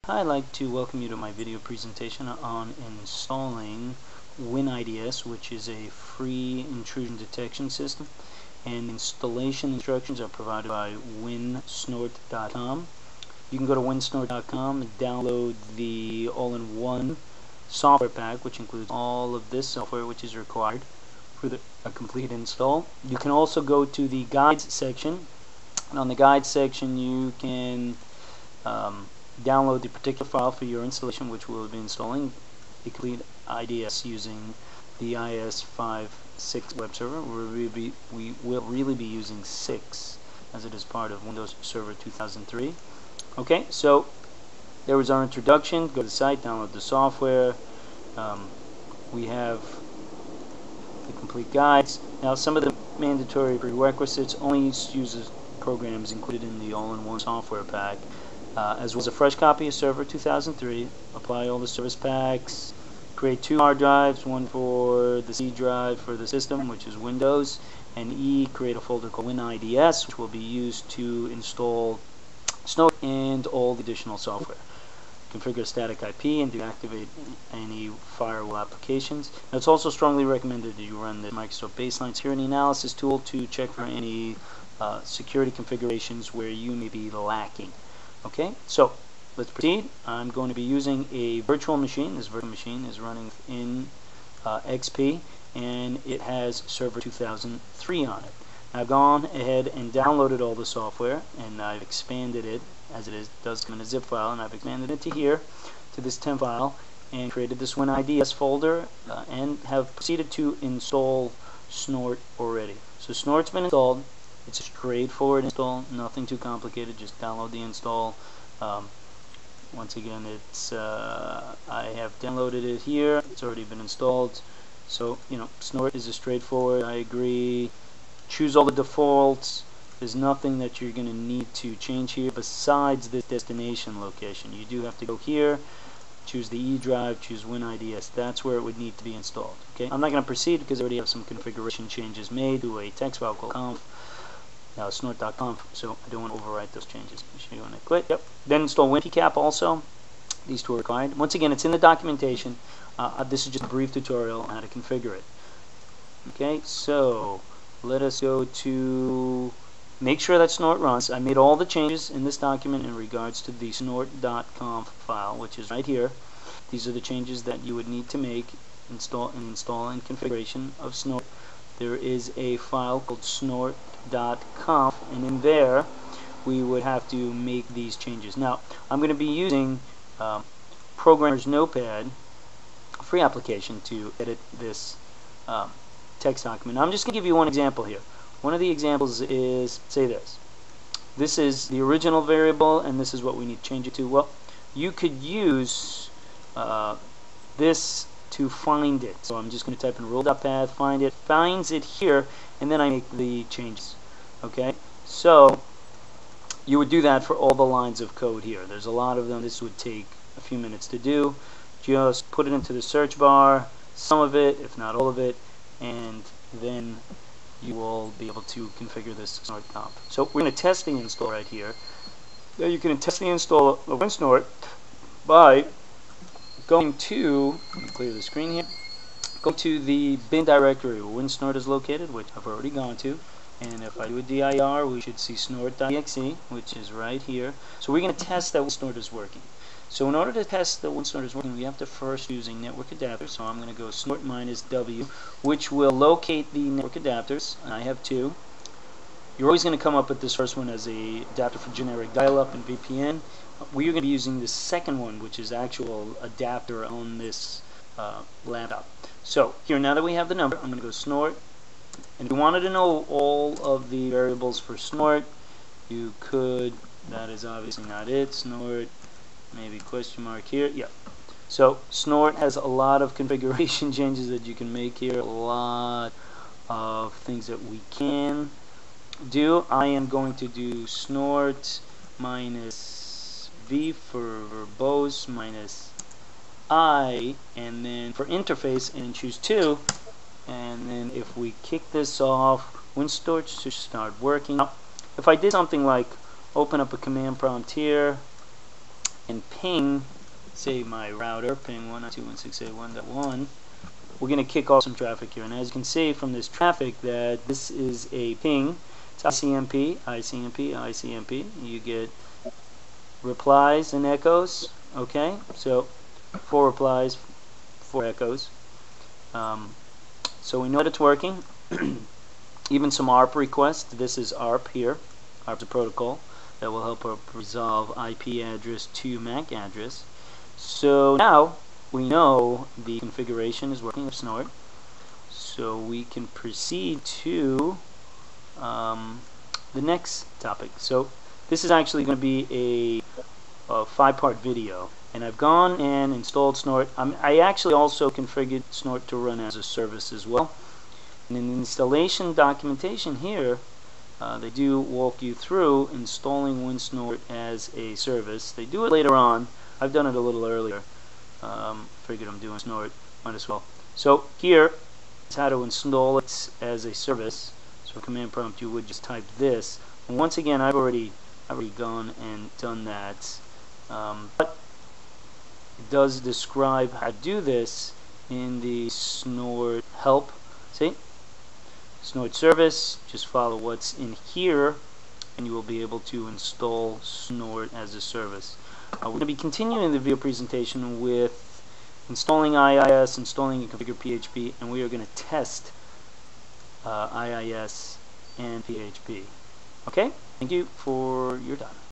I'd like to welcome you to my video presentation on installing WInIDS, which is a free intrusion detection system, and installation instructions are provided by WinSnort.com. You can go to WinSnort.com and download the all-in-one software pack, which includes all of this software which is required for a complete install. You can also go to the guides section, and on the guides section you can download the particular file for your installation, which we'll be installing the complete IDS using the IS56 web server. We will really be using 6 as it is part of Windows Server 2003. Okay, so there was our introduction. Go to the site, download the software. We have the complete guides. Now, some of the mandatory prerequisites: only uses programs included in the all-in-one software pack, as well as a fresh copy of Server 2003, apply all the service packs, create 2 hard drives, one for the C drive for the system, which is Windows, and E, create a folder called WinIDS, which will be used to install Snort and all the additional software. Configure static IP and deactivate any firewall applications. Now, it's also strongly recommended that you run the Microsoft Baseline Security Analysis tool to check for any security configurations where you may be lacking. Okay, so let's proceed. I'm going to be using a virtual machine. This virtual machine is running in XP, and it has Server 2003 on it. I've gone ahead and downloaded all the software, and I've expanded it, as it does come in a zip file, and I've expanded it to here, to this temp file, and created this WinIDS folder, and have proceeded to install Snort already. So Snort's been installed. It's a straightforward install, nothing too complicated. Just download the install. Once again, it's I have downloaded it here. It's already been installed. So, Snort is a straightforward. I agree. Choose all the defaults. There's nothing that you're going to need to change here besides this destination location. You do have to go here, choose the E drive, choose WinIDS. That's where it would need to be installed. Okay. I'm not going to proceed because I already have some configuration changes made to a text file called conf. Now Snort.conf, so I don't want to overwrite those changes. You want to quit. Yep. Then install WinPCAP also. These 2 are required. Once again, it's in the documentation. This is just a brief tutorial on how to configure it. Okay, so let us go to make sure that Snort runs. I made all the changes in this document in regards to the Snort.conf file, which is right here. These are the changes that you would need to make install and configuration of Snort. There is a file called Snort.conf, and in there we would have to make these changes. Now, I'm going to be using Programmer's Notepad, a free application, to edit this text document. Now, I'm just going to give you one example here. One of the examples is, say this. This is the original variable, and this is what we need to change it to. Well, you could use this to find it. So I'm just going to type in rule.path, find it, finds it here, and then I make the changes. Okay, so you would do that for all the lines of code here. There's a lot of them. This would take a few minutes to do. Just put it into the search bar, some of it, if not all of it, and then you will be able to configure this Snort conf. So we're going to test the install right here. Now you can test the install of WinSnort by going to, let me clear the screen here, go to the bin directory where WinSnort is located, which I've already gone to, and if I do a dir, we should see snort.exe, which is right here. So we're going to test that WinSnort is working. So in order to test that WinSnort is working, we have to first use a network adapter. So I'm going to go snort -w, which will locate the network adapters, and I have 2. You're always going to come up with this first one as a adapter for generic dial-up and VPN. We're going to be using the second one, which is actual adapter on this laptop. So here, now that we have the number, I'm going to go Snort. And if you wanted to know all of the variables for Snort, you could. That is obviously not it. Snort, maybe question mark here. Yeah. So Snort has a lot of configuration changes that you can make here. A lot of things that we can do. I am going to do Snort -v for verbose -I, and then for interface, and choose 2, and then if we kick this off, WinSnort should start working. Now, if I did something like open up a command prompt here and ping, say my router, ping 192.168.1.1, we're going to kick off some traffic here. And as you can see from this traffic that this is a ping. It's ICMP, ICMP, ICMP. You get replies and echoes. Okay, so 4 replies, 4 echoes. So we know that it's working. Even some ARP requests. This is ARP here. ARP is a protocol that will help resolve IP address to MAC address. So now we know the configuration is working of Snort. So we can proceed to the next topic. So this is actually going to be a 5-part video, and I've gone and installed Snort. I actually also configured Snort to run as a service as well. And in the installation documentation here, they do walk you through installing WinSnort as a service. They do it later on. I've done it a little earlier. Figured I'm doing Snort, might as well. So here is how to install it as a service. So command prompt, you would just type this. And once again, I've already gone and done that. But it does describe how to do this in the Snort help. See? Snort service, just follow what's in here and you will be able to install Snort as a service. We're going to be continuing the video presentation with installing IIS, installing and configure PHP, and we are going to test IIS and PHP. Okay? Thank you for your time.